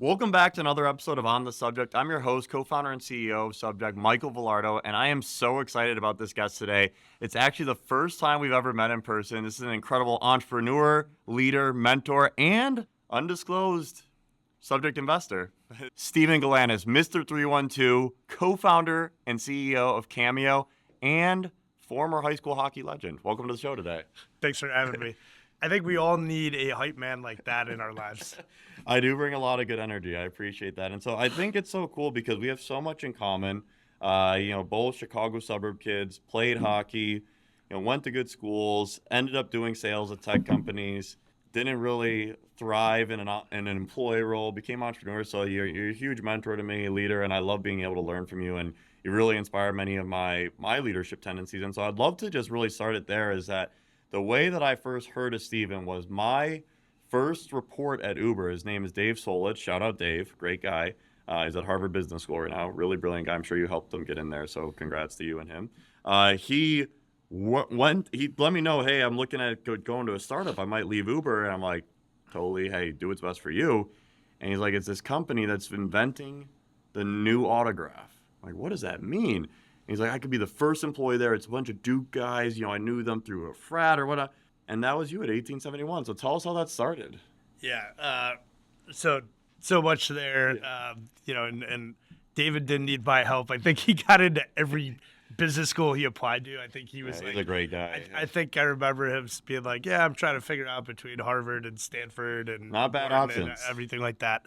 Welcome back to another episode of On the Subject. I'm your host, co-founder and CEO of Subject, Michael Villardo, and I am so excited about this guest today. It's actually the first time we've ever met in person. This is an incredible entrepreneur, leader, mentor, and undisclosed subject investor. Stephen Galanis, Mr. 312, co-founder and CEO of Cameo, and former high school hockey legend. Welcome to the show today. Thanks for having me. I think we all need a hype man like that in our lives. I do bring a lot of good energy. I appreciate that. And so I think it's so cool because we have so much in common. Both Chicago suburb kids, played hockey, went to good schools, ended up doing sales at tech companies, didn't really thrive in an employee role, became entrepreneurs. So you're a huge mentor to me, leader, and I love being able to learn from you. And you really inspire many of my leadership tendencies. And so I'd love to just really start it there, is that the way that I first heard of Stephen was my first report at Uber. His name is Dave Solich. Shout out Dave, great guy. He's at Harvard Business School right now. Really brilliant guy. I'm sure you helped him get in there, so congrats to you and him. He let me know, hey, I'm looking at going to a startup. I might leave Uber. And I'm like, totally, hey, do what's best for you. And he's like, it's this company that's inventing the new autograph. I'm like, what does that mean? And he's like, I could be the first employee there. It's a bunch of Duke guys. I knew them through a frat or whatnot. And that was you at 1871. So tell us how that started. Yeah. So much there. Yeah. And David didn't need my help. I think he got into every business school he applied to. I think he was he's a great guy. I think I remember him being like, yeah, I'm trying to figure out between Harvard and Stanford and not bad Wharton options. And everything like that.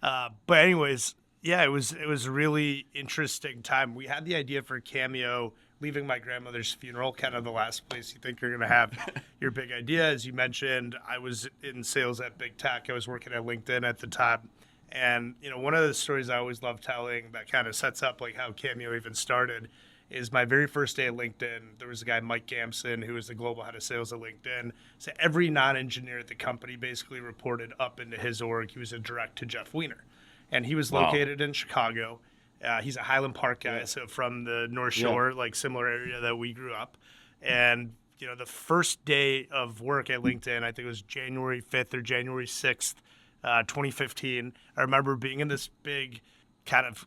But anyways, yeah, it was a really interesting time. We had the idea for Cameo, leaving my grandmother's funeral, kind of the last place you think you're going to have your big idea. As you mentioned, I was in sales at big tech. I was working at LinkedIn at the time. And, one of the stories I always love telling that kind of sets up like how Cameo even started is my very first day at LinkedIn. There was a guy, Mike Gamson, who was the global head of sales at LinkedIn. So every non-engineer at the company basically reported up into his org. He was a direct to Jeff Weiner. And he was located in Chicago. He's a Highland Park guy, so from the North Shore, like similar area that we grew up. And, the first day of work at LinkedIn, I think it was January 5th or January 6th, 2015. I remember being in this big kind of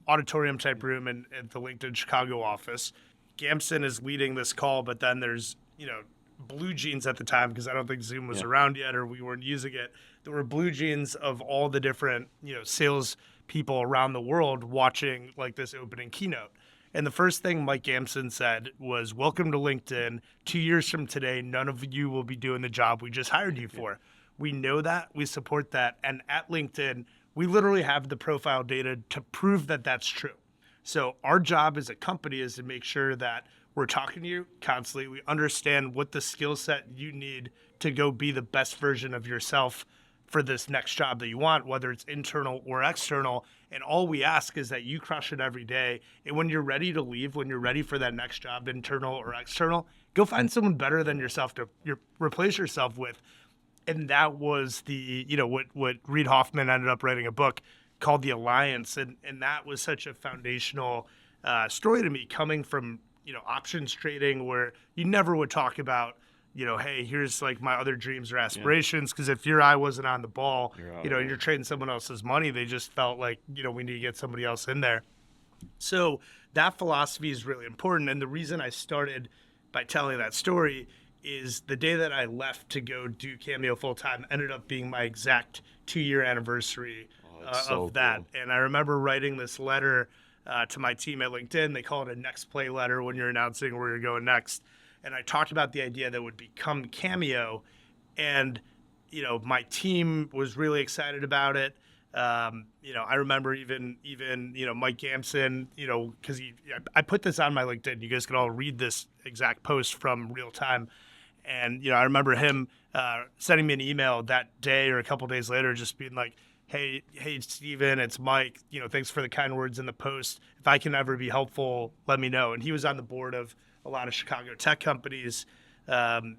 auditorium type room at the LinkedIn Chicago office. Gamson is leading this call, but then there's, Blue Jeans at the time, because I don't think Zoom was around yet or we weren't using it. There were Blue Jeans of all the different, sales people around the world watching like this opening keynote. And the first thing Mike Gamson said was, welcome to LinkedIn. 2 years from today, none of you will be doing the job we just hired you for. We know that. We support that. And at LinkedIn, we literally have the profile data to prove that that's true. So our job as a company is to make sure that we're talking to you constantly. We understand what the skill set you need to go be the best version of yourself for this next job that you want, whether it's internal or external. And all we ask is that you crush it every day. And when you're ready to leave, when you're ready for that next job, internal or external, go find someone better than yourself to replace yourself with. And that was the, what Reid Hoffman ended up writing a book called The Alliance. And that was such a foundational story to me, coming from, options trading, where you never would talk about, hey, here's like my other dreams or aspirations. Because if your eye wasn't on the ball, you're trading someone else's money, they just felt like, we need to get somebody else in there. So that philosophy is really important. And the reason I started by telling that story is the day that I left to go do Cameo full time ended up being my exact 2-year anniversary of that. Cool. And I remember writing this letter to my team at LinkedIn. They call it a next play letter when you're announcing where you're going next. And I talked about the idea that would become Cameo. And, my team was really excited about it. I remember even Mike Gamson, because I put this on my LinkedIn. You guys can all read this exact post from real time. And, I remember him sending me an email that day or a couple days later, just being like, hey, Steven, it's Mike. Thanks for the kind words in the post. If I can ever be helpful, let me know. And he was on the board of a lot of Chicago tech companies. 90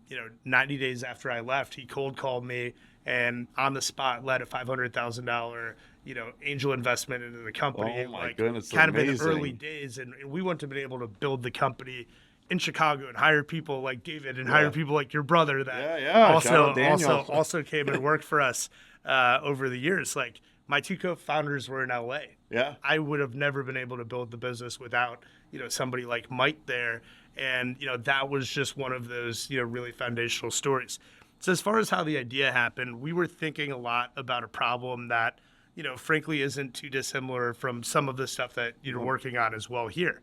days after I left, he cold called me and on the spot led a $500,000, angel investment into the company. Oh my goodness, kind amazing. of in the early days. And we wouldn't have been able to build the company in Chicago and hire people like David and hire people like your brother that also came and worked for us over the years. Like, my two co-founders were in LA. Yeah. I would have never been able to build the business without, somebody like Mike there. And, that was just one of those, really foundational stories. So as far as how the idea happened, we were thinking a lot about a problem that, frankly, isn't too dissimilar from some of the stuff that you're working on as well here.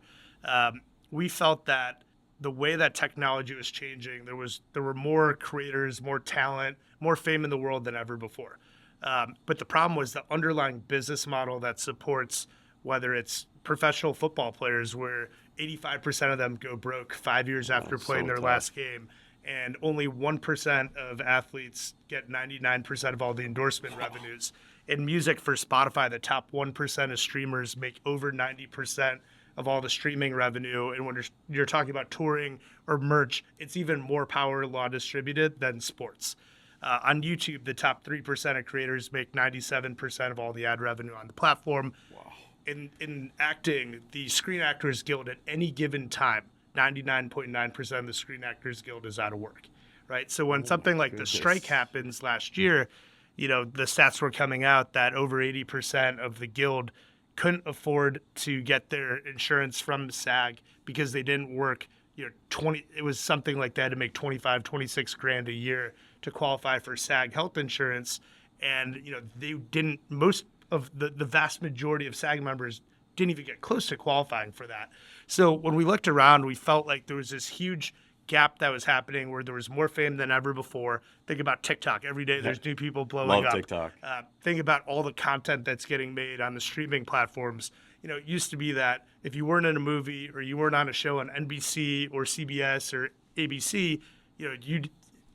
We felt that the way that technology was changing, there were more creators, more talent, more fame in the world than ever before. But the problem was the underlying business model that supports, whether it's professional football players where 85% of them go broke 5 years after playing their last game, and only 1% of athletes get 99% of all the endorsement revenues. In music for Spotify, the top 1% of streamers make over 90% of all the streaming revenue. And when you're talking about touring or merch, it's even more power law distributed than sports. On YouTube, the top 3% of creators make 97% of all the ad revenue on the platform. Wow. In acting, the Screen Actors Guild at any given time, 99.9% of the Screen Actors Guild is out of work, right? So when something like the strike happens last year, the stats were coming out that over 80% of the guild couldn't afford to get their insurance from SAG because they didn't work, it was something like that to make 25, 26 grand a year to qualify for SAG health insurance. And, most of the vast majority of SAG members didn't even get close to qualifying for that. So when we looked around, we felt like there was this huge gap that was happening where there was more fame than ever before. Think about TikTok. Every day there's new people blowing up. Love TikTok. Think about all the content that's getting made on the streaming platforms. It used to be that if you weren't in a movie or you weren't on a show on NBC or CBS or ABC,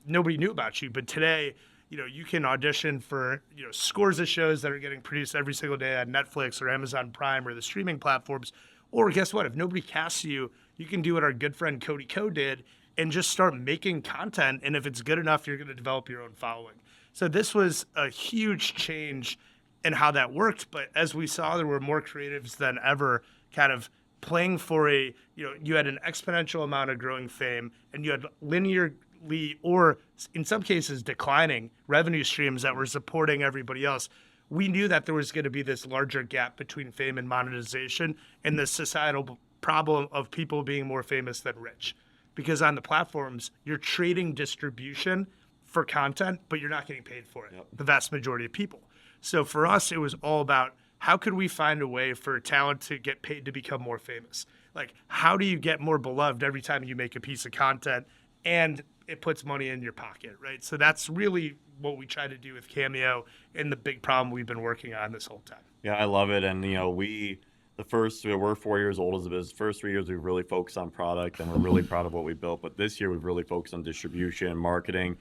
nobody knew about you. But today, you can audition for, scores of shows that are getting produced every single day on Netflix or Amazon Prime or the streaming platforms. Or guess what? If nobody casts you, you can do what our good friend Cody Ko did and just start making content. And if it's good enough, you're going to develop your own following. So this was a huge change in how that worked. But as we saw, there were more creatives than ever kind of playing for you had an exponential amount of growing fame and you had linearly or in some cases declining revenue streams that were supporting everybody else. We knew that there was going to be this larger gap between fame and monetization and the societal problem of people being more famous than rich. Because on the platforms, you're trading distribution for content, but you're not getting paid for it, the vast majority of people. So for us, it was all about how could we find a way for talent to get paid to become more famous? Like, how do you get more beloved every time you make a piece of content and it puts money in your pocket, right? So that's really what we try to do with Cameo and the big problem we've been working on this whole time. Yeah, I love it. And, we're 4 years old as a business. First 3 years, we've really focused on product and we're really proud of what we built. But this year, we've really focused on distribution, marketing.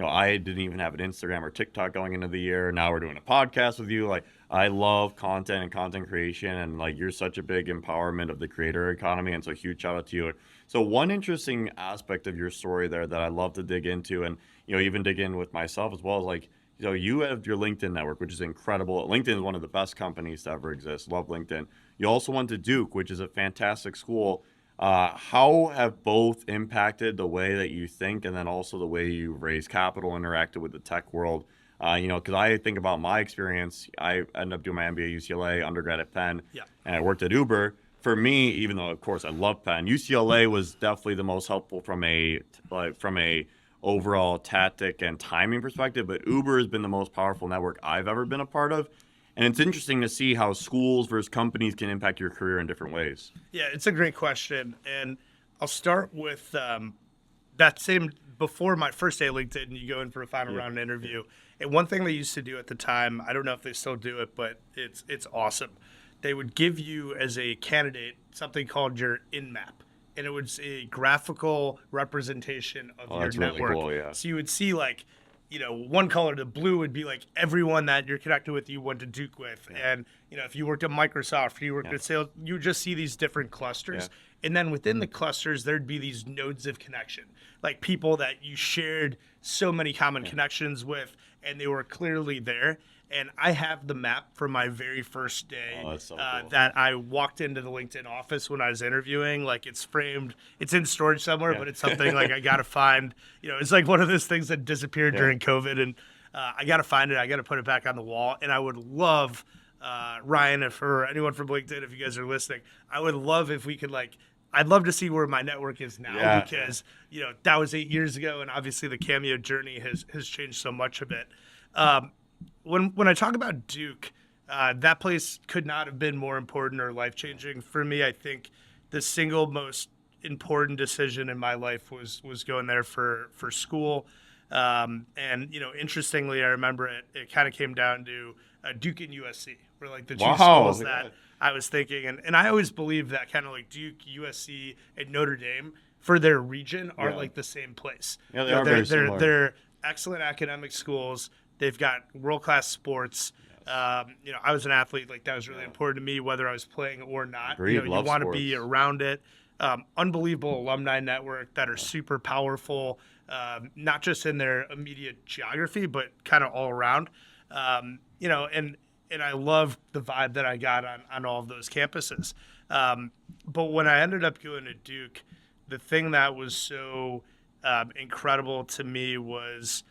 I didn't even have an Instagram or TikTok going into the year. Now we're doing a podcast with you. Like, I love content and content creation, and like you're such a big empowerment of the creator economy. And so huge shout out to you. So one interesting aspect of your story there that I love to dig into, and even dig in with myself as well, is like, you have your LinkedIn network, which is incredible. LinkedIn is one of the best companies to ever exist. Love LinkedIn. You also went to Duke, which is a fantastic school. How have both impacted the way that you think and then also the way you raise capital, interacted with the tech world? Because I think about my experience, I ended up doing my MBA at UCLA, undergrad at Penn, and I worked at Uber. For me, even though, of course, I love Penn, UCLA was definitely the most helpful from a overall tactic and timing perspective, but Uber has been the most powerful network I've ever been a part of. And it's interesting to see how schools versus companies can impact your career in different ways. Yeah, it's a great question. And I'll start with that same, before my first day at LinkedIn, you go in for a final round interview. And one thing they used to do at the time, I don't know if they still do it, but it's awesome. They would give you as a candidate something called your in-map. And it was a graphical representation of your network. Really cool, yeah. So you would see one color, the blue would be like everyone that you're connected with, you went to Duke with. Yeah. And, if you worked at Microsoft, you worked at sales, you would just see these different clusters. Yeah. And then within the clusters, there'd be these nodes of connection, like people that you shared so many common connections with, and they were clearly there. And I have the map from my very first day so cool. That I walked into the LinkedIn office when I was interviewing. Like, it's framed, it's in storage somewhere, but it's something like I got to find. It's like one of those things that disappeared during COVID. And I got to find it. I got to put it back on the wall. And I would love, Ryan, or anyone from LinkedIn, if you guys are listening, I would love if we could I'd love to see where my network is now, Yeah, because that was 8 years ago, and obviously the Cameo journey has changed so much of it. When I talk about Duke, that place could not have been more important or life changing for me. I think the single most important decision in my life was going there for school. And interestingly, I remember it kind of came down to Duke and USC were like the two schools that I was thinking, and I always believed that kind of like Duke, USC, and Notre Dame for their region are like the same place. Yeah, they are very similar. They're excellent academic schools. They've got world-class sports. I was an athlete. Like, that was really important to me, whether I was playing or not. Agreed. You Love want to sports. be around it. Unbelievable alumni network that are super powerful, not just in their immediate geography, but kind of all around. And I love the vibe that I got on all of those campuses. But when I ended up going to Duke, the thing that was so incredible to me was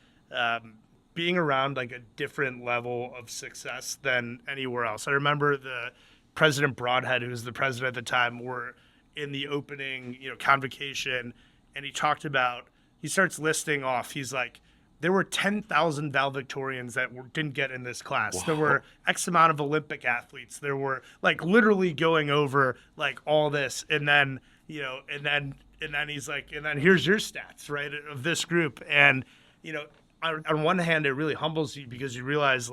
being around like a different level of success than anywhere else. I remember the President Broadhead, who was the president at the time, were in the opening, convocation, and he starts listing off. He's like, there were 10,000 valedictorians that didn't get in this class. Wow. There were X amount of Olympic athletes. There were literally going over all this, and then he's like, and then here's your stats, right, of this group. And on one hand, it really humbles you because you realize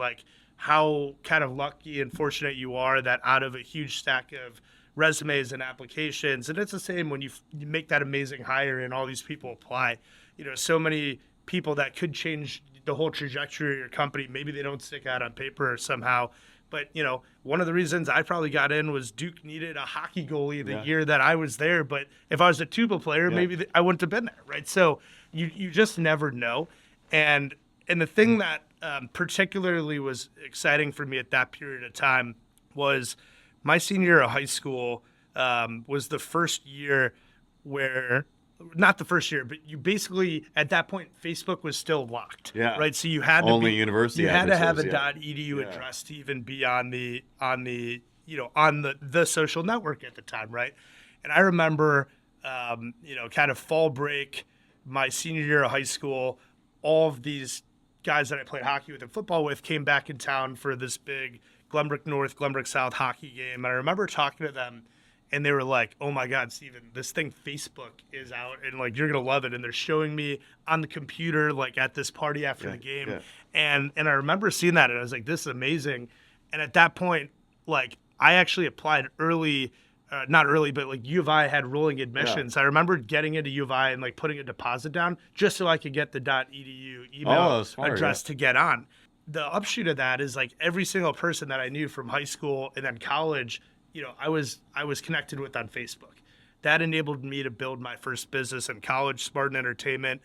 how kind of lucky and fortunate you are that out of a huge stack of resumes and applications, and it's the same when you make that amazing hire and all these people apply. So many people that could change the whole trajectory of your company. Maybe they don't stick out on paper somehow. But, one of the reasons I probably got in was Duke needed a hockey goalie the year that I was there. But if I was a tuba player, maybe I wouldn't have been there, right? So you just never know. And the thing that particularly was exciting for me at that period of time was my senior year of high school was the first year where – not the first year, but you basically at that point Facebook was still locked. Yeah. Right. So you had only university. You had to have a .edu address to even be on the social network at the time, right? And I remember kind of fall break, my senior year of high school, all of these guys that I played hockey with and football with came back in town for this big Glenbrook North, Glenbrook South hockey game. And I remember talking to them. And they were like, oh, my God, Steven, this thing Facebook is out, and, you're going to love it. And they're showing me on the computer, at this party after the game. Yeah. And I remember seeing that, and I was like, this is amazing. And at that point, I actually applied early, not early, but, U of I had rolling admissions. Yeah. I remember getting into U of I and, putting a deposit down just so I could get the .edu email address to get on. The upshoot of that is, every single person that I knew from high school and then college – I was connected with on Facebook. That enabled me to build my first business in college, Spartan Entertainment.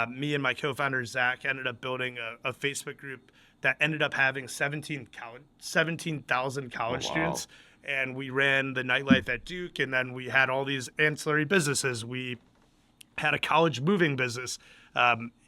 Me and my co-founder, Zach, ended up building a Facebook group that ended up having 17,000 college students. And we ran the nightlife at Duke, and then we had all these ancillary businesses. We had a college moving business.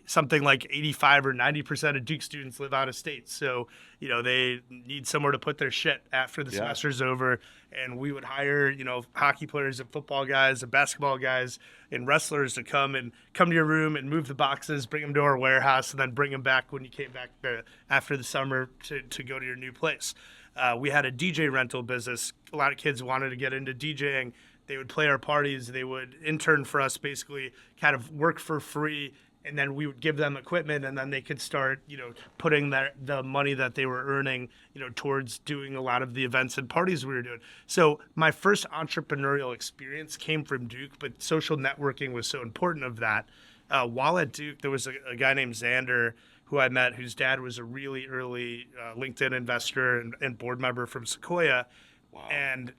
Something like 85 or 90% of Duke students live out of state. So, they need somewhere to put their shit after the semester's over. And we would hire, hockey players and football guys and basketball guys and wrestlers to come to your room and move the boxes, bring them to our warehouse, and then bring them back when you came back after the summer to go to your new place. We had a DJ rental business. A lot of kids wanted to get into DJing. They would play our parties. They would intern for us, basically kind of work for free. And then we would give them equipment, and then they could start, putting the money that they were earning, towards doing a lot of the events and parties we were doing. So my first entrepreneurial experience came from Duke, but social networking was so important of that. While at Duke, there was a guy named Xander who I met, whose dad was a really early LinkedIn investor and board member from Sequoia. Wow. And,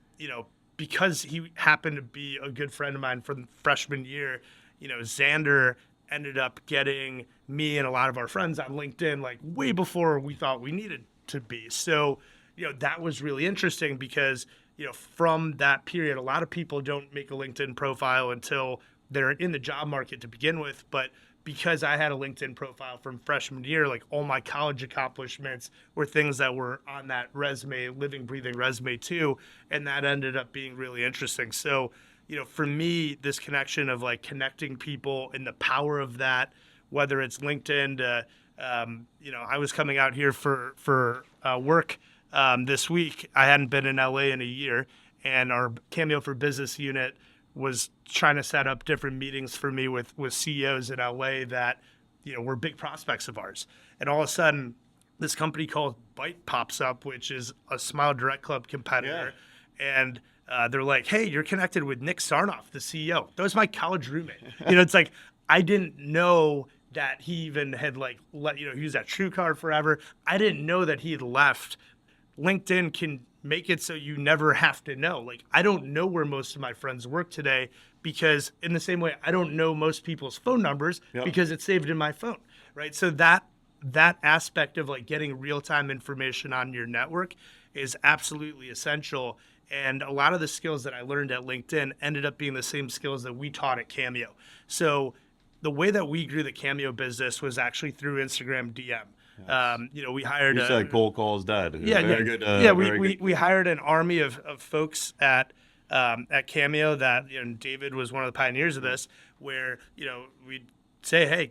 because he happened to be a good friend of mine from freshman year, Xander ended up getting me and a lot of our friends on LinkedIn way before we thought we needed to be. So, that was really interesting because, from that period, a lot of people don't make a LinkedIn profile until they're in the job market to begin with. But because I had a LinkedIn profile from freshman year, like all my college accomplishments were things that were on that resume, living, breathing resume too. And that ended up being really interesting. So, for me, this connection of like connecting people and the power of that, whether it's LinkedIn to, I was coming out here for work this week. I hadn't been in LA in a year, and our Cameo for Business unit was trying to set up different meetings for me with CEOs in LA that, were big prospects of ours. And all of a sudden, this company called Byte pops up, which is a Smile Direct Club competitor. Yeah. And they're like, hey, you're connected with Nick Sarnoff, the CEO. That was my college roommate. It's like, I didn't know that he even had he was at TrueCar forever. I didn't know that he had left. LinkedIn can make it so you never have to know. Like, I don't know where most of my friends work today because in the same way, I don't know most people's phone numbers because it's saved in my phone, right? So that aspect of like getting real-time information on your network is absolutely essential. And a lot of the skills that I learned at LinkedIn ended up being the same skills that we taught at Cameo. So the way that we grew the Cameo business was actually through Instagram DM. Yes. We hired. You said cold calls dead. We hired an army of folks at Cameo that David was one of the pioneers of this, where we'd say, hey,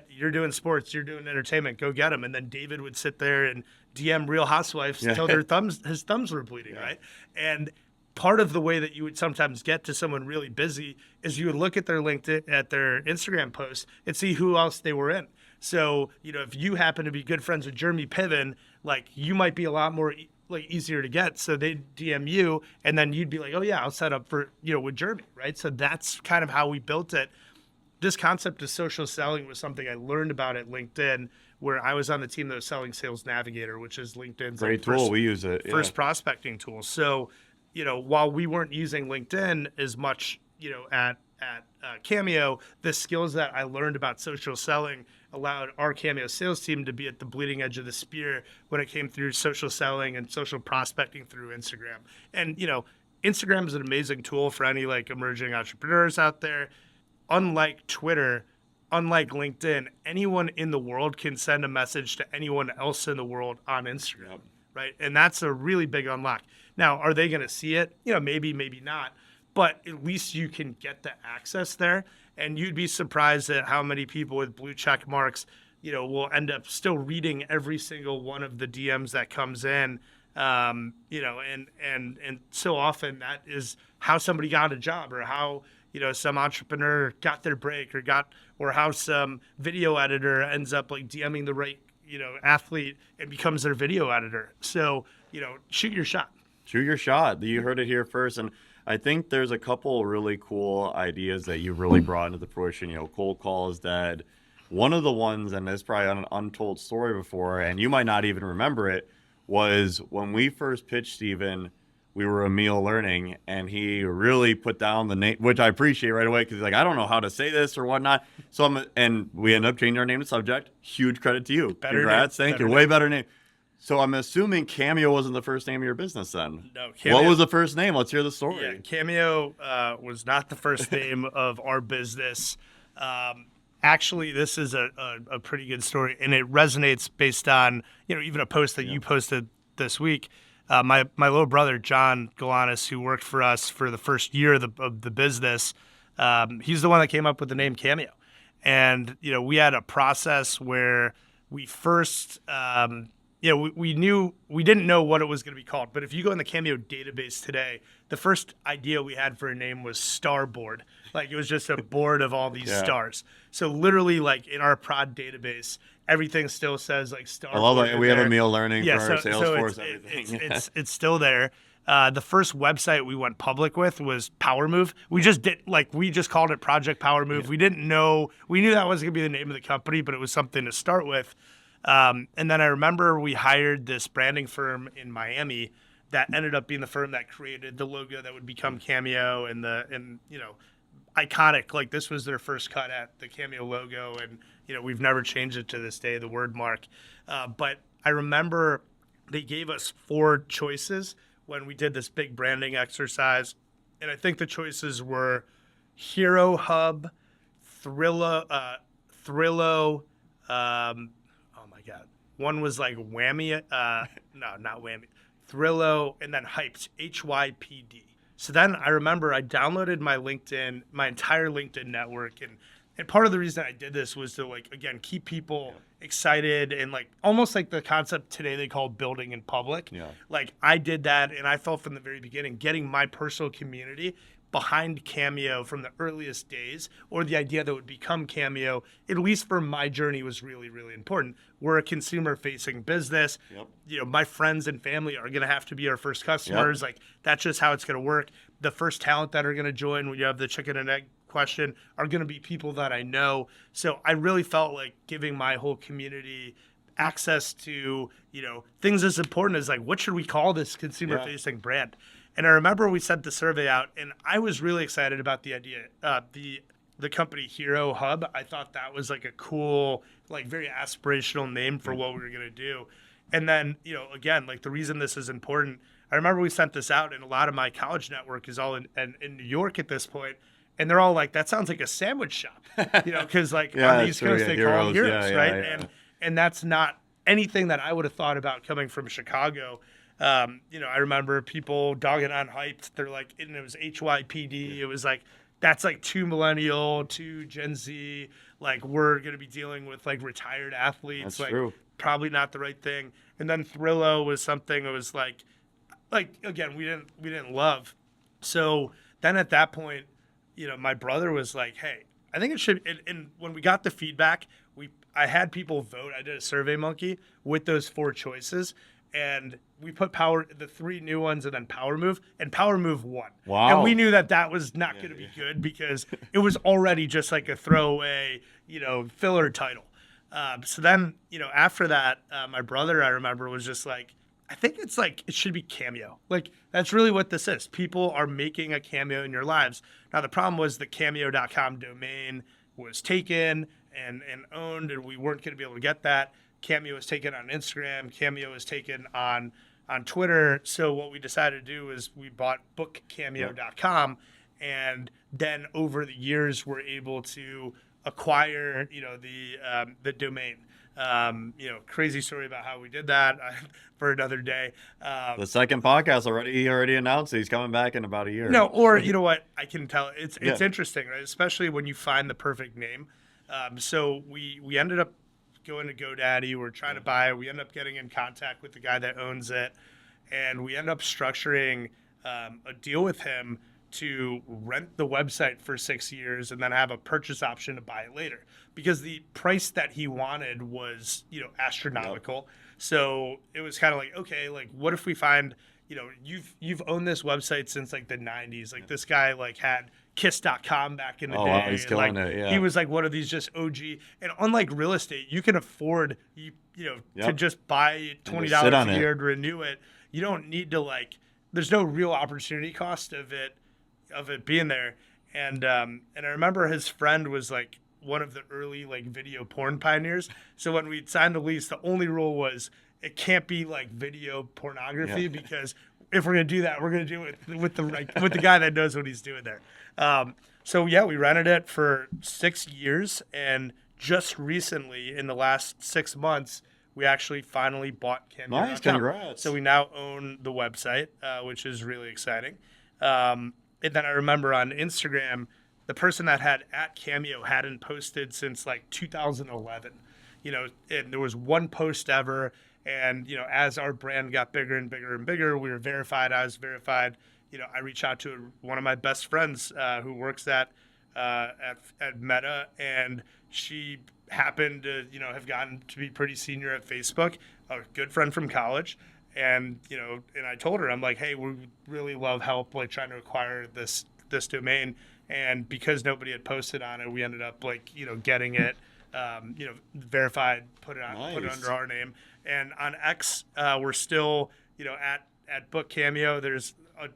you're doing sports, you're doing entertainment, go get them, and then David would sit there and DM Real Housewives until his thumbs were bleeding, right? And part of the way that you would sometimes get to someone really busy is you would look at their LinkedIn, at their Instagram posts, and see who else they were in. So, if you happen to be good friends with Jeremy Piven, like you might be a lot more easier to get. So they DM you, and then you'd be like, oh yeah, I'll set up for, with Jeremy, right? So that's kind of how we built it. This concept of social selling was something I learned about at LinkedIn, where I was on the team that was selling Sales Navigator, which is LinkedIn's great tool. We use it. First prospecting tool. So, while we weren't using LinkedIn as much, at Cameo, the skills that I learned about social selling allowed our Cameo sales team to be at the bleeding edge of the spear when it came through social selling and social prospecting through Instagram. And, Instagram is an amazing tool for any emerging entrepreneurs out there. Unlike Twitter, unlike LinkedIn, anyone in the world can send a message to anyone else in the world on Instagram, right? And that's a really big unlock. Now, are they going to see it? Maybe, maybe not. But at least you can get the access there. And you'd be surprised at how many people with blue check marks, will end up still reading every single one of the DMs that comes in. And so often that is how somebody got a job, or how, some entrepreneur got their break, or how some video editor ends up DMing the right, athlete and becomes their video editor. So, shoot your shot. Shoot your shot. You heard it here first. And I think there's a couple really cool ideas that you really brought into the fruition. Cold calls dead. One of the ones, and there's probably an untold story before, and you might not even remember it, was when we first pitched Steven, we were Emil Learning, and he really put down the name, which I appreciate right away, because he's like, I don't know how to say this or whatnot. And we ended up changing our name to Subject. Huge credit to you. Congrats. Thank you. Way better name. So I'm assuming Cameo wasn't the first name of your business then. No. Cameo, what was the first name? Let's hear the story. Yeah, Cameo was not the first name of our business. Actually, this is a pretty good story, and it resonates based on even a post that you posted this week. My little brother John Galanis, who worked for us for the first year of the business, he's the one that came up with the name Cameo, and we had a process where we first. We didn't know what it was going to be called, but if you go in the Cameo database today, the first idea we had for a name was Starboard. It was just a board of all these stars. So literally, in our prod database, everything still says Starboard. I love that. We have Emil Learning for our Salesforce, everything. It's still there. The first website we went public with was Power Move. We just called it Project Power Move. Yeah. We didn't know, we knew that wasn't going to be the name of the company, but it was something to start with. And then I remember we hired this branding firm in Miami that ended up being the firm that created the logo that would become Cameo and iconic. This was their first cut at the Cameo logo, and we've never changed it to this day, the word mark. But I remember they gave us 4 choices when we did this big branding exercise, and I think the choices were Hero Hub, Thrill Thrillo. Oh my God. One was like Whammy. No, not Whammy. Thrillo, and then Hyped. HYPD. So then I remember I downloaded my entire LinkedIn network, and part of the reason I did this was to like again keep people excited and like almost like the concept today they call building in public. Yeah. Like I did that, and I felt from the very beginning getting my personal community behind Cameo from the earliest days, or the idea that would become Cameo, at least for my journey, was really, really important. We're a consumer-facing business. Yep. You know, my friends and family are going to have to be our first customers. Like, that's just how it's going to work. The first talent that are going to join when you have the chicken and egg question are going to be people that I know. So I really felt like giving my whole community access to, you know, things as important as like, what should we call this consumer-facing brand? And I remember we sent the survey out, and I was really excited about the idea. The company Hero Hub, I thought that was like a cool, like very aspirational name for what we were going to do. And then, you know, again, like the reason this is important, I remember we sent this out, and a lot of my college network is all in New York at this point, and they're all like, that sounds like a sandwich shop, you know, because like on the East Coast they call them Heroes, right? Yeah. And that's not anything that I would have thought about coming from Chicago. You know, I remember people dogging on Hyped. They're like, and it was HYPD. It was like, that's like too millennial, too Gen Z. Like, we're going to be dealing with like retired athletes. That's like, true. Probably not the right thing. And then Thrillo was something that was like again, we didn't love. So then at that point, you know, my brother was like, hey, I think it should. And when we got the feedback, I had people vote. I did a Survey Monkey with those 4 choices. And we put the 3 new ones, and then Power Move, and Power Move won. Wow. And we knew that was not going to be good because it was already just like a throwaway, you know, filler title. So then, you know, after that, my brother, I remember, was just like, I think it's like, it should be Cameo. Like, that's really what this is. People are making a cameo in your lives. Now, the problem was the cameo.com domain was taken and owned, and we weren't going to be able to get that. Cameo was taken on Instagram. Cameo was taken on Twitter. So what we decided to do is we bought bookcameo.com, and then over the years we're able to acquire, you know, the domain. You know, crazy story about how we did that for another day. The second podcast he already announced he's coming back in about a year. No, or you know what? I can tell it's interesting, right? Especially when you find the perfect name. So we ended up going to GoDaddy. We're trying to buy it. We end up getting in contact with the guy that owns it, and we end up structuring a deal with him to rent the website for 6 years and then have a purchase option to buy it later, because the price that he wanted was, you know, astronomical. So it was kind of like, okay, like what if we find, you know, you've owned this website since like the 90s. Like this guy like had kiss.com back in the day. Wow, he's killing like, it. Yeah. He was like one of these just OG. And unlike real estate, you can afford to just buy $20 a year to renew it. You don't need to like. There's no real opportunity cost of it being there. And I remember his friend was like one of the early like video porn pioneers. So when we signed the lease, the only rule was it can't be like video pornography because if we're gonna do that, we're gonna do it with the guy that knows what he's doing there. So yeah, we rented it for 6 years, and just recently, in the last 6 months, we actually finally bought Cameo. Nice, congrats! So we now own the website, which is really exciting. And then I remember on Instagram, the person that had at Cameo hadn't posted since like 2011. You know, and there was one post ever. And, you know, as our brand got bigger and bigger and bigger, we were verified. I was verified. You know, I reached out to one of my best friends who works at Meta, and she happened to, you know, have gotten to be pretty senior at Facebook, a good friend from college. And, you know, and I told her, I'm like, hey, we really love help, like trying to acquire this domain. And because nobody had posted on it, we ended up like, you know, getting it, you know, verified, put it under our name. And on X, we're still, you know, at Book Cameo. There's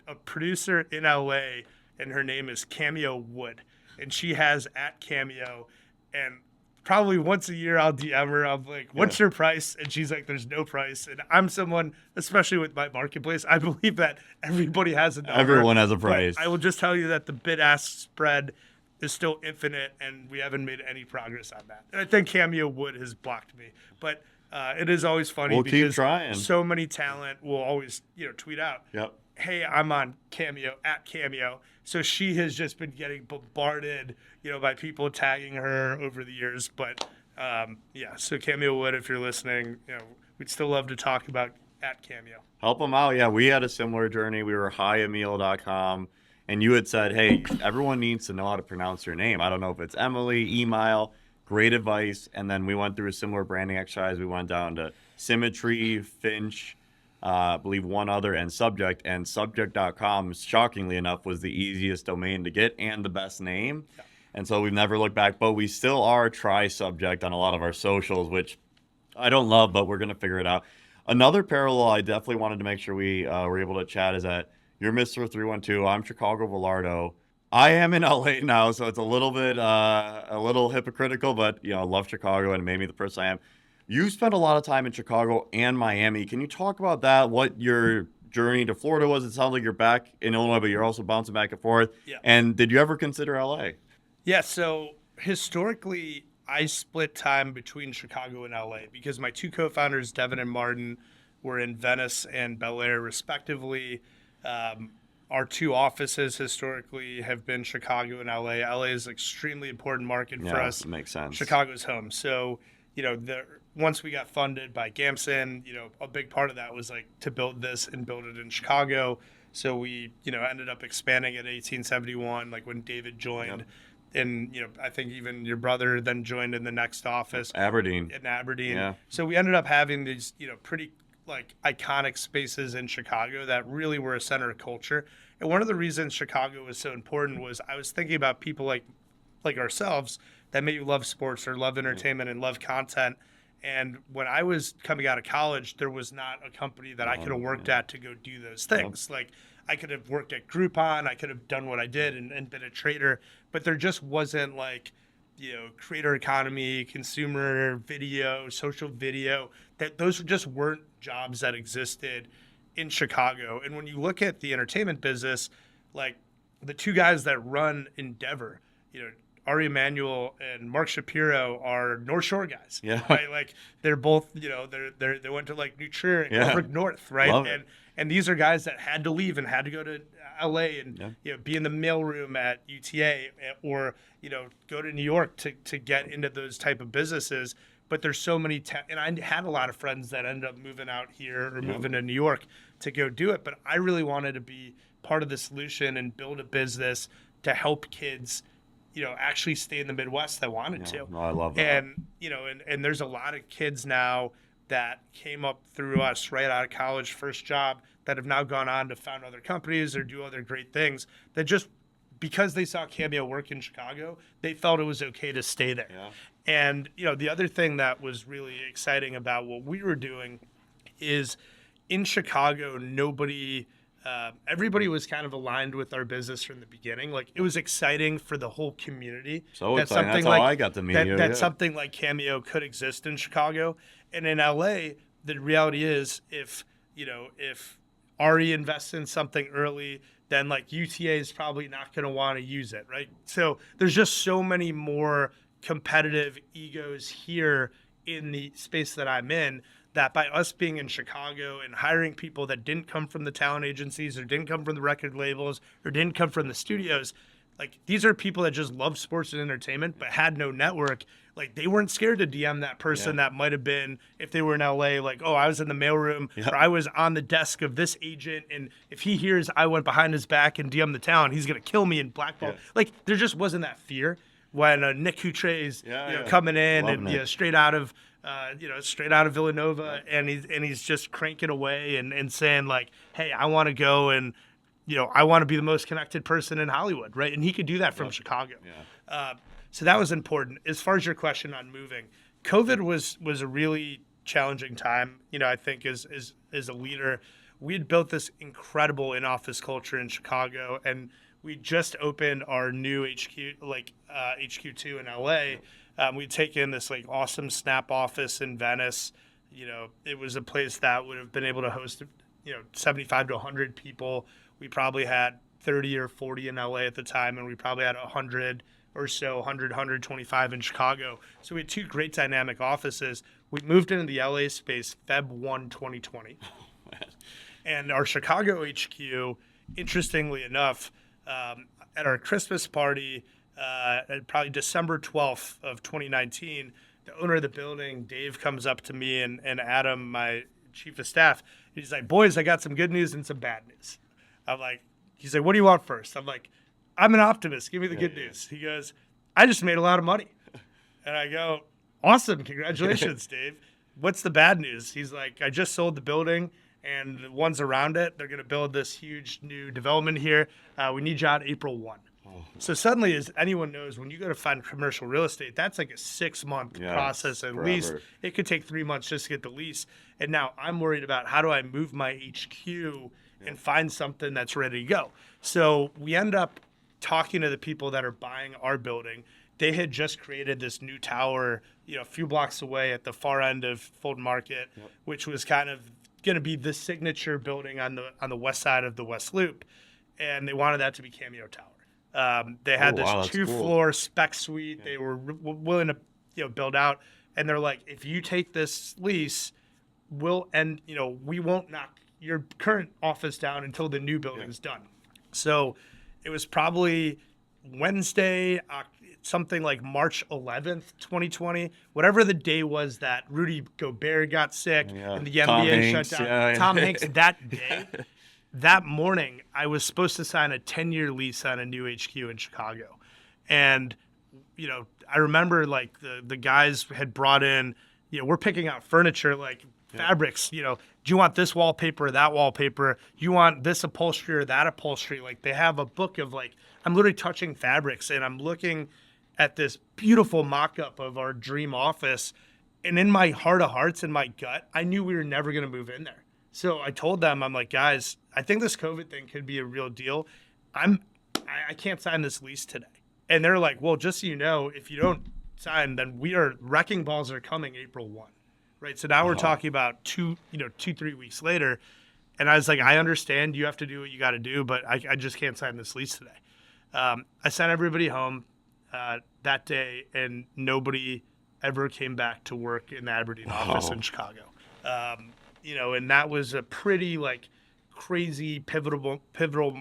a producer in LA, and her name is Cameo Wood, and she has at Cameo, and probably once a year I'll DM her. I'm like, what's your price? And she's like, there's no price. And I'm someone, especially with my marketplace, I believe that everybody has a number. Everyone has a price. I will just tell you that the bid-ask spread is still infinite, and we haven't made any progress on that. And I think Cameo Wood has blocked me, but it is always funny We'll keep because trying. so many talent will always tweet out, Yep. "Hey, I'm on Cameo at Cameo." So she has just been getting bombarded, by people tagging her over the years. But so Cameo Wood, if you're listening, we'd still love to talk about at Cameo. Help them out. Yeah, we had a similar journey. We were hiemil.com, and you had said, hey, everyone needs to know how to pronounce your name. I don't know if it's Emily, email, great advice. And then we went through a similar branding exercise. We went down to Symmetry, Finch, I believe one other, and Subject. And Subject.com, shockingly enough, was the easiest domain to get and the best name. Yeah. And so we've never looked back, but we still are Try Subject on a lot of our socials, which I don't love, but we're going to figure it out. Another parallel I definitely wanted to make sure we were able to chat is that you're Mr. 312. I'm Chicago Velardo. I am in LA now, so it's a little bit a little hypocritical, but I love Chicago and it made me the person I am. You spent a lot of time in Chicago and Miami. Can you talk about that? What your journey to Florida was? It sounds like you're back in Illinois, but you're also bouncing back and forth. Yeah. And did you ever consider LA? Yeah, so historically, I split time between Chicago and LA because my two co-founders, Devin and Martin, were in Venice and Bel Air, respectively. Our two offices historically have been Chicago and LA. LA is an extremely important market for us. Yeah, makes sense. Chicago's home. So, once we got funded by Gamson, a big part of that was like to build this and build it in Chicago. So we, ended up expanding at 1871, like when David joined. Yep. And, I think even your brother then joined in the next office. Aberdeen. In Aberdeen. Yeah. So we ended up having these, pretty like iconic spaces in Chicago that really were a center of culture. And one of the reasons Chicago was so important was I was thinking about people like ourselves that maybe love sports or love entertainment and love content. And when I was coming out of college, there was not a company that I could have worked at to go do those things. Yep. Like I could have worked at Groupon, I could have done what I did and been a trader, but there just wasn't like, creator economy, consumer video, social video, that those just weren't jobs that existed in Chicago. And when you look at the entertainment business, like the two guys that run Endeavor, Ari Emanuel and Mark Shapiro are North Shore guys. Yeah. Right? Like they're both, they went to like New Trier and Gilbert North, right? Love and these are guys that had to leave and had to go to LA and be in the mailroom at UTA or go to New York to get into those type of businesses. But there's so many, and I had a lot of friends that ended up moving out here or moving to New York to go do it. But I really wanted to be part of the solution and build a business to help kids actually stay in the Midwest that wanted to. No, I love that. And, and there's a lot of kids now that came up through us right out of college, first job, that have now gone on to found other companies or do other great things that just because they saw Cameo work in Chicago, they felt it was okay to stay there. Yeah. And, the other thing that was really exciting about what we were doing is in Chicago, everybody was kind of aligned with our business from the beginning. Like it was exciting for the whole community. So exciting. That's how I got to meet you. That something like Cameo could exist in Chicago. And in LA, the reality is if Ari invests in something early, then like UTA is probably not going to want to use it, right? So there's just so many more competitive egos here in the space that I'm in that by us being in Chicago and hiring people that didn't come from the talent agencies or didn't come from the record labels or didn't come from the studios, like these are people that just love sports and entertainment but had no network. Like they weren't scared to DM that person that might have been, if they were in LA, like, oh, I was in the mailroom or I was on the desk of this agent. And if he hears I went behind his back and DM the talent, he's going to kill me and blackball. Yeah. Like there just wasn't that fear when Nick Coutret's coming in and straight out of Villanova and he's just cranking away and saying like, hey, I want to go and I want to be the most connected person in Hollywood, right? And he could do that from Chicago. Yeah. So that was important. As far as your question on moving, COVID was a really challenging time. I think as a leader, we had built this incredible in-office culture in Chicago, and we just opened our new HQ, HQ2 in LA. We'd taken this like awesome Snap office in Venice. It was a place that would have been able to host 75 to 100 people. We probably had 30 or 40 in LA at the time, and we probably had 100 or so, 100, 125 in Chicago. So we had two great dynamic offices. We moved into the LA space Feb 1, 2020. And our Chicago HQ, interestingly enough, at our Christmas party, at probably December 12th of 2019, the owner of the building, Dave, comes up to me and Adam, my chief of staff. He's like, boys, I got some good news and some bad news. He's like, what do you want first? I'm like, I'm an optimist. Give me the good news. He goes, I just made a lot of money. And I go, awesome. Congratulations, Dave. What's the bad news? He's like, I just sold the building and the ones around it. They're going to build this huge new development here. We need you out April 1. So suddenly, as anyone knows, when you go to find commercial real estate, that's like a 6-month process at least. It could take 3 months just to get the lease. And now I'm worried about how do I move my HQ and find something that's ready to go. So we end up talking to the people that are buying our building. They had just created this new tower, a few blocks away at the far end of Fulton Market, which was kind of going to be the signature building on the west side of the West Loop. And they wanted that to be Cameo Tower. They had this 2-floor spec suite. They were willing to build out, and they're like, if you take this lease, we won't knock your current office down until the new building's done. So it was probably Wednesday, something like March 11th, 2020, whatever the day was that Rudy Gobert got sick and the NBA shut down. Tom Hanks that day. That morning, I was supposed to sign a 10-year lease on a new HQ in Chicago. And, I remember like the guys had brought in, we're picking out furniture, like fabrics, do you want this wallpaper or that wallpaper? Do you want this upholstery or that upholstery? Like they have a book of I'm literally touching fabrics and I'm looking at this beautiful mock-up of our dream office. And in my heart of hearts, in my gut, I knew we were never going to move in there. So I told them, I'm like, guys, I think this COVID thing could be a real deal. I can't sign this lease today. And they're like, well, just so you know, if you don't sign, then wrecking balls are coming April 1. Right. So now we're talking about 2-3 weeks later. And I was like, I understand you have to do what you got to do, but I just can't sign this lease today. I sent everybody home that day, and nobody ever came back to work in the Aberdeen office in Chicago. And that was a pretty crazy pivotal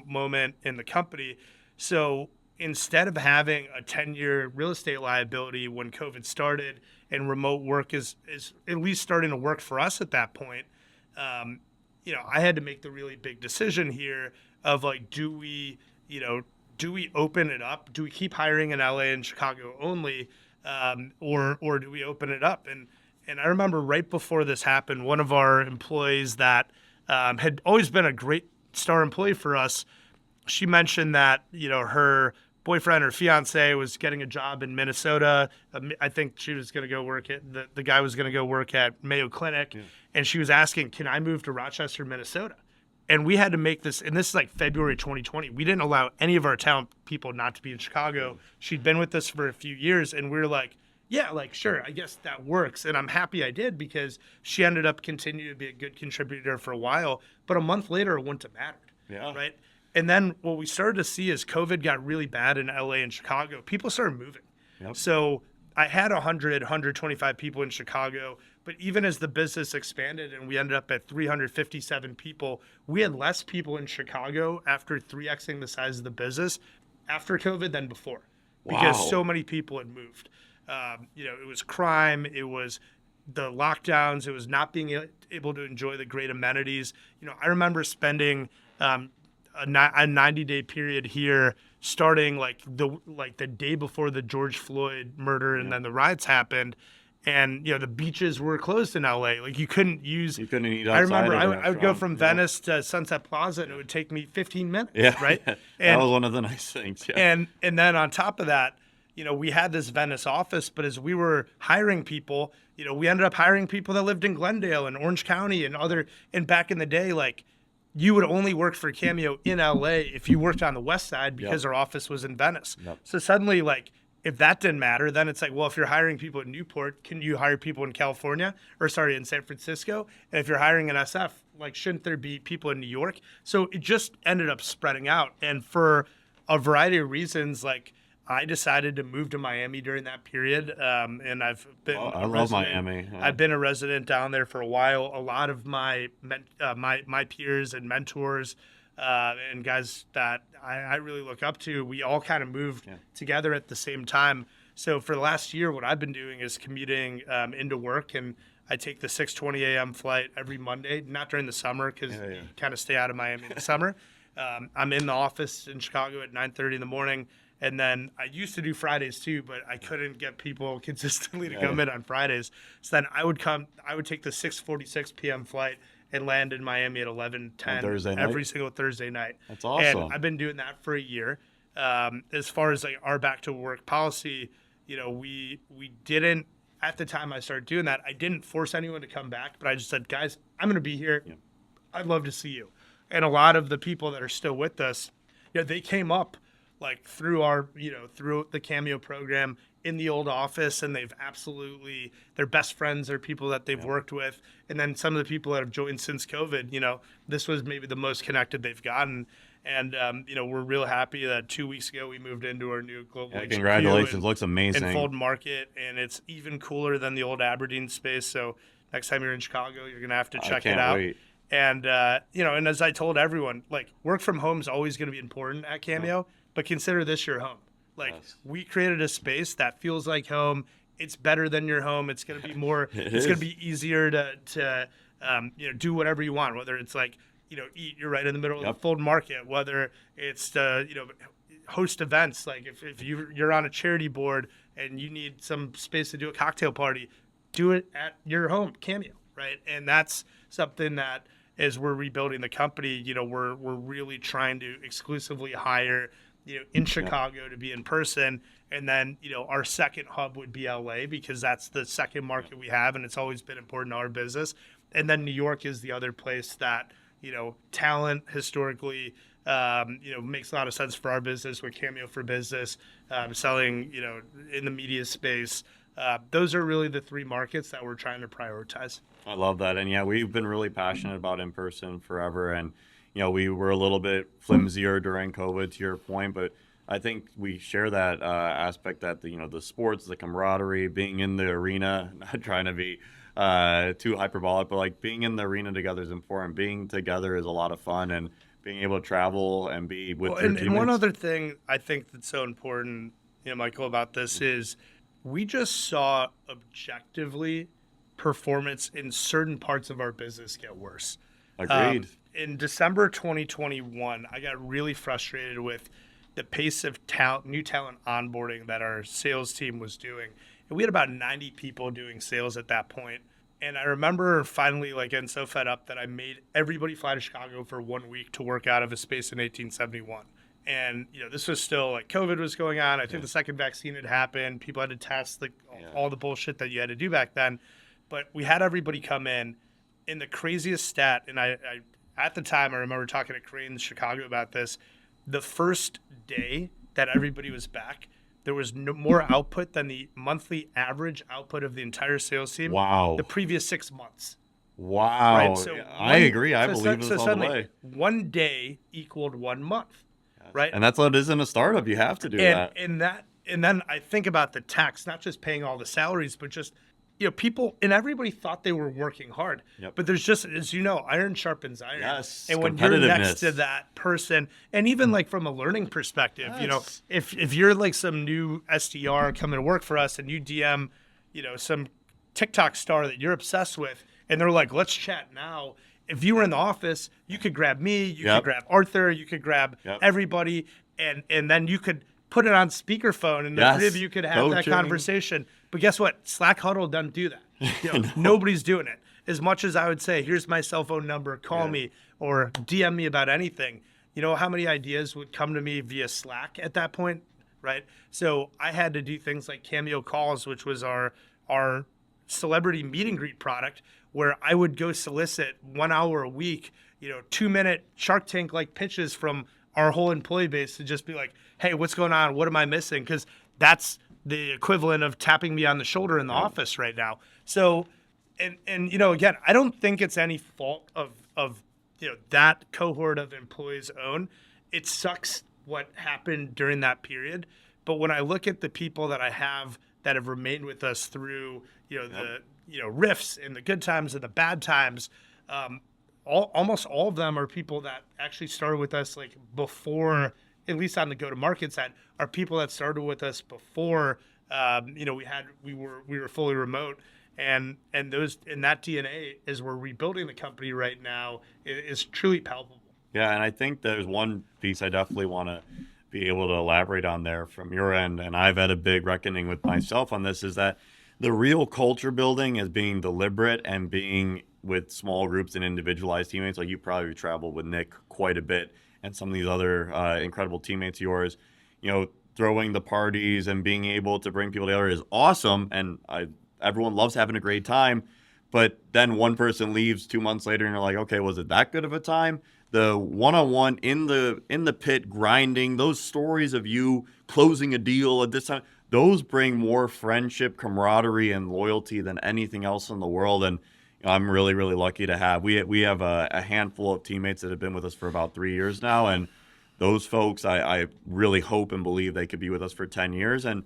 moment in the company. So instead of having a 10-year real estate liability when COVID started and remote work is at least starting to work for us at that point, I had to make the really big decision here of do we open it up? Do we keep hiring in LA and Chicago only, or do we open it up? And I remember right before this happened, one of our employees that had always been a great star employee for us, she mentioned that, her boyfriend or fiance was getting a job in Minnesota. I think she was going to go work at, the guy was going to go work at Mayo Clinic. Yeah. And she was asking, can I move to Rochester, Minnesota? And we had to make this, and this is February 2020. We didn't allow any of our talent people not to be in Chicago. She'd been with us for a few years, and we were like, yeah, sure, I guess that works. And I'm happy I did, because she ended up continuing to be a good contributor for a while. But a month later, it wouldn't have mattered. Yeah. Right? And then what we started to see is COVID got really bad in LA and Chicago. People started moving. Yep. So I had 125 people in Chicago. But even as the business expanded and we ended up at 357 people, we had less people in Chicago after 3xing the size of the business after COVID than before. Because so many people had moved. It was crime, it was the lockdowns, it was not being able to enjoy the great amenities. I remember spending a 90-day period here, starting the day before the George Floyd murder, and then the riots happened, and the beaches were closed in LA. You couldn't eat outside. I remember I would go from Venice to Sunset Plaza, and it would take me 15 minutes. Yeah, right. And that was one of the nice things. Yeah. And then on top of that, we had this Venice office, but as we were hiring people, we ended up hiring people that lived in Glendale and Orange County and back in the day, you would only work for Cameo in LA if you worked on the west side because our office was in Venice. Yep. So suddenly, if that didn't matter, then it's well, if you're hiring people in Newport, can you hire people in in San Francisco? And if you're hiring in SF, shouldn't there be people in New York? So it just ended up spreading out. And for a variety of reasons, I decided to move to Miami during that period, and I've been I a love resident. Miami. Yeah. I've been a resident down there for a while. A lot of my peers and mentors and guys that I really look up to, we all kind of moved together at the same time. So for the last year, what I've been doing is commuting into work, and I take the 6:20 a.m. flight every Monday, not during the summer because you kind of stay out of Miami in the summer. I'm in the office in Chicago at 9:30 in the morning. And then I used to do Fridays too, but I couldn't get people consistently to come in on Fridays. So then I would take the 6:46 p.m. flight and land in Miami at 11:10 every single Thursday night. That's awesome. And I've been doing that for a year. As far as like our back to work policy, we didn't, at the time I started doing that, I didn't force anyone to come back, but I just said, guys, I'm going to be here. Yeah. I'd love to see you. And a lot of the people that are still with us, they came up like through through the Cameo program in the old office, and their best friends are people that they've worked with. And then some of the people that have joined since COVID, this was maybe the most connected they've gotten. And, we're real happy that 2 weeks ago we moved into our new global HQ congratulations. Looks amazing. in Fulton Market, and it's even cooler than the old Aberdeen space. So next time you're in Chicago, you're going to have to check it out. Wait. And, and as I told everyone, like, work from home is always going to be important at Cameo. But consider this your home. Like, we created a space that feels like home. It's better than your home. It's going to be more. It's going to be easier to do whatever you want. Whether it's like eat. You're right in the middle of the Fulton Market. Whether it's host events. Like if you're on a charity board and you need some space to do a cocktail party, do it at your home, Cameo, right? And that's something that as we're rebuilding the company, we're really trying to exclusively hire. In Chicago to be in person. And then, our second hub would be LA because that's the second market we have. And it's always been important to our business. And then New York is the other place that, talent historically, makes a lot of sense for our business with Cameo for Business, selling, in the media space. Those are really the three markets that we're trying to prioritize. I love that. And we've been really passionate about in-person forever. And, we were a little bit flimsier during COVID, to your point, but I think we share that aspect that the sports, the camaraderie, being in the arena, not trying to be too hyperbolic, but like being in the arena together is important. Being together is a lot of fun, and being able to travel and be with your teammates. And one other thing I think that's so important, Michael, about this is we just saw objectively performance in certain parts of our business get worse. Agreed. In December 2021, I got really frustrated with the pace of new talent onboarding that our sales team was doing. And we had about 90 people doing sales at that point. And I remember finally getting so fed up that I made everybody fly to Chicago for 1 week to work out of a space in 1871. And, this was still COVID was going on. I think the second vaccine had happened. People had to test all the bullshit that you had to do back then. But we had everybody come in the craziest stat. And I at the time, I remember talking to Crane in Chicago about this. The first day that everybody was back, there was more output than the monthly average output of the entire sales team. Wow. The previous 6 months. Wow. Right? So I agree. I believe this all the way. 1 day equaled 1 month, right? And that's what it is in a startup. You have to do that. And then I think about the tax, not just paying all the salaries, but just people and everybody thought they were working hard, but there's just, as iron sharpens iron. Yes, and when you're next to that person, and even from a learning perspective, if you're some new SDR coming to work for us and you DM, some TikTok star that you're obsessed with, and they're like, let's chat now. If you were in the office, you could grab me, you could grab Arthur, you could grab everybody, and then you could put it on speakerphone, and the three of you could have that conversation. But guess what? Slack Huddle doesn't do that. Nobody's doing it. As much as I would say, here's my cell phone number, call me, or DM me about anything. You know how many ideas would come to me via Slack at that point, right? So I had to do things like Cameo Calls, which was our celebrity meet and greet product, where I would go solicit 1 hour a week, 2-minute Shark Tank pitches from our whole employee base to just be like, hey, what's going on? What am I missing? Because that's the equivalent of tapping me on the shoulder in the office right now. So, and again, I don't think it's any fault of that cohort of employees' own. It sucks what happened during that period, But when I look at the people that I have that have remained with us through, the rifts and the good times and the bad times, almost all of them are people that actually started with us like before, at least on the go-to-market side, are people that started with us before, we were fully remote. And that DNA, as we're rebuilding the company right now, is truly palpable. Yeah, and I think there's one piece I definitely want to be able to elaborate on there from your end, and I've had a big reckoning with myself on this, is that the real culture building is being deliberate and being with small groups and individualized teammates. Like you probably traveled with Nick quite a bit and some of these other incredible teammates of yours. Throwing the parties and being able to bring people together is awesome, and everyone loves having a great time. But then one person leaves 2 months later, and you're like, okay, was it that good of a time? The one-on-one in the pit grinding, those stories of you closing a deal at this time, those bring more friendship, camaraderie, and loyalty than anything else in the world. And I'm really, really lucky to have. We have a handful of teammates that have been with us for about 3 years now, and those folks, I really hope and believe they could be with us for 10 years. And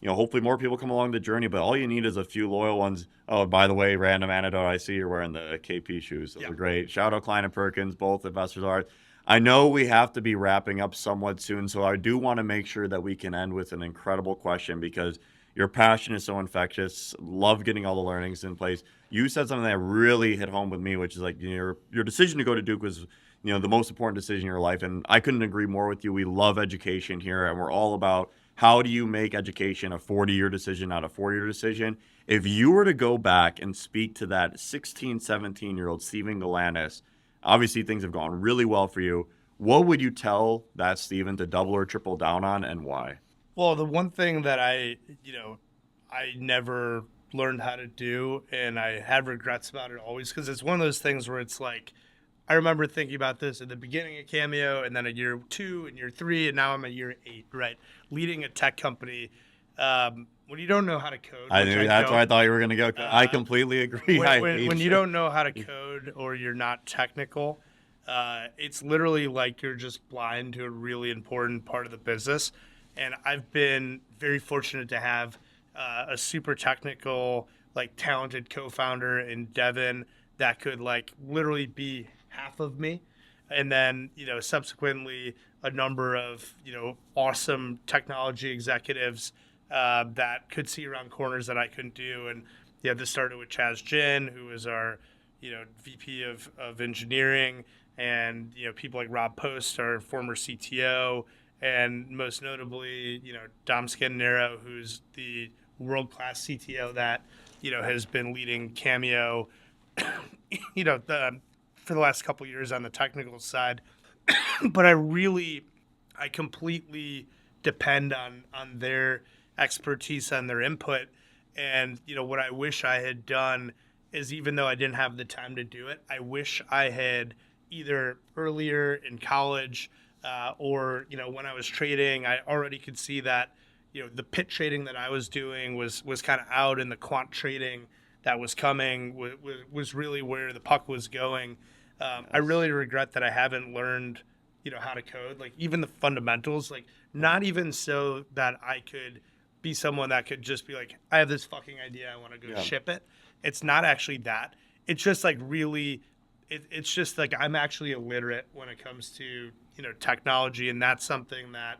hopefully more people come along the journey, but all you need is a few loyal ones. Oh, by the way, random anecdote, I see you're wearing the KP shoes. Those are great. Shout out Klein and Perkins, both investors are. I know we have to be wrapping up somewhat soon, so I do want to make sure that we can end with an incredible question, because your passion is so infectious. Love getting all the learnings in place. You said something that really hit home with me, which is like your decision to go to Duke was the most important decision in your life, and I couldn't agree more with you. We love education here, and we're all about how do you make education a 40-year decision, not a 4-year decision. If you were to go back and speak to that 16, 17-year-old Steven Galanis, obviously things have gone really well for you. What would you tell that Steven to double or triple down on, and why? Well, the one thing that I never learned how to do, and I had regrets about it always, because it's one of those things where it's like, I remember thinking about this at the beginning of Cameo, and then at year 2 and year 3, and now I'm at year 8, right? Leading a tech company. When you don't know how to code. That's where I thought you were going to go. I completely agree. When you don't know how to code or you're not technical, it's literally like you're just blind to a really important part of the business. And I've been very fortunate to have a super technical, talented co-founder in Devin that could literally be half of me. And then, subsequently a number of, awesome technology executives that could see around corners that I couldn't do. And this started with Chaz Jin, who was our, VP of engineering, and, people like Rob Post, our former CTO, and most notably, Dom Scandinaro, who's the world-class CTO that, has been leading Cameo, for the last couple of years on the technical side. But I completely depend on their expertise, on their input. And, what I wish I had done is, even though I didn't have the time to do it, I wish I had either earlier in college or, when I was trading, I already could see that, the pit trading that I was doing was kind of out, and the quant trading that was coming was really where the puck was going. I really regret that I haven't learned, how to code, even the fundamentals, not even so that I could be someone that could just be like, I have this fucking idea, I want to go ship it. It's not actually that. It's just it's just I'm actually illiterate when it comes to, technology. And that's something that,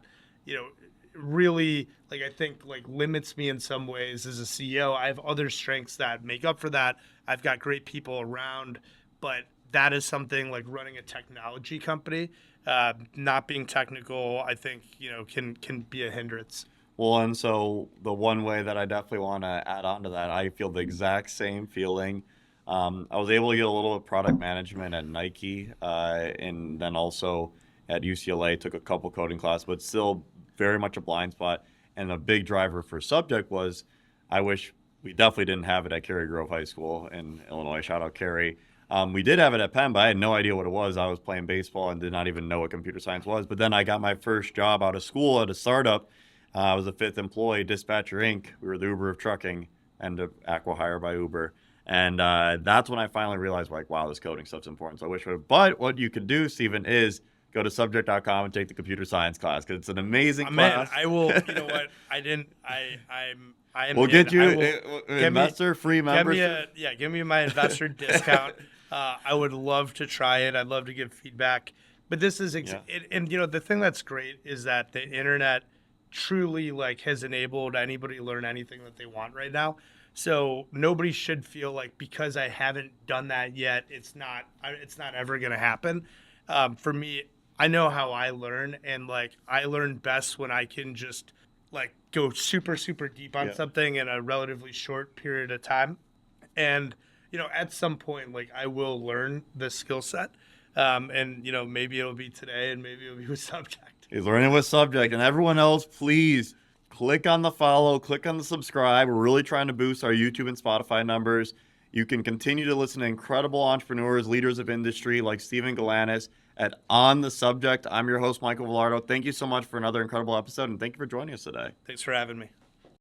really I think limits me in some ways as a CEO. I have other strengths that make up for that. I've got great people around, but that is something running a technology company, not being technical, I think, can be a hindrance. Well, and so the one way that I definitely want to add on to that, I feel the exact same feeling. I was able to get a little of product management at Nike, and then also at UCLA, took a couple coding classes, but still very much a blind spot. And a big driver for subject was, I wish we definitely didn't have it at Cary Grove High School in Illinois. Shout out Cary. We did have it at Penn, but I had no idea what it was. I was playing baseball and did not even know what computer science was. But then I got my first job out of school at a startup. I was a 5th employee, Dispatcher Inc. We were the Uber of trucking, and acqui-hire by Uber. And that's when I finally realized, wow, this coding stuff's important. So I wish. But what you could do, Steven, is go to subject.com and take the computer science class because it's an amazing Man, class. I will. You know what? I am. We'll get you investor free membership. Give me my investor discount. I would love to try it. I'd love to give feedback. But this is, and the thing that's great is that the internet truly has enabled anybody to learn anything that they want right now. So nobody should feel like because I haven't done that yet, it's not ever going to happen. For me, I know how I learn, and I learn best when I can just go super, super deep on something in a relatively short period of time. And, at some point, I will learn the skill set. And, maybe it'll be today and maybe it'll be with subject. He's learning with subject. And everyone else, please click on the follow, click on the subscribe. We're really trying to boost our YouTube and Spotify numbers. You can continue to listen to incredible entrepreneurs, leaders of industry like Stephen Galanis at On the Subject. I'm your host, Michael Villardo. Thank you so much for another incredible episode, and thank you for joining us today. Thanks for having me.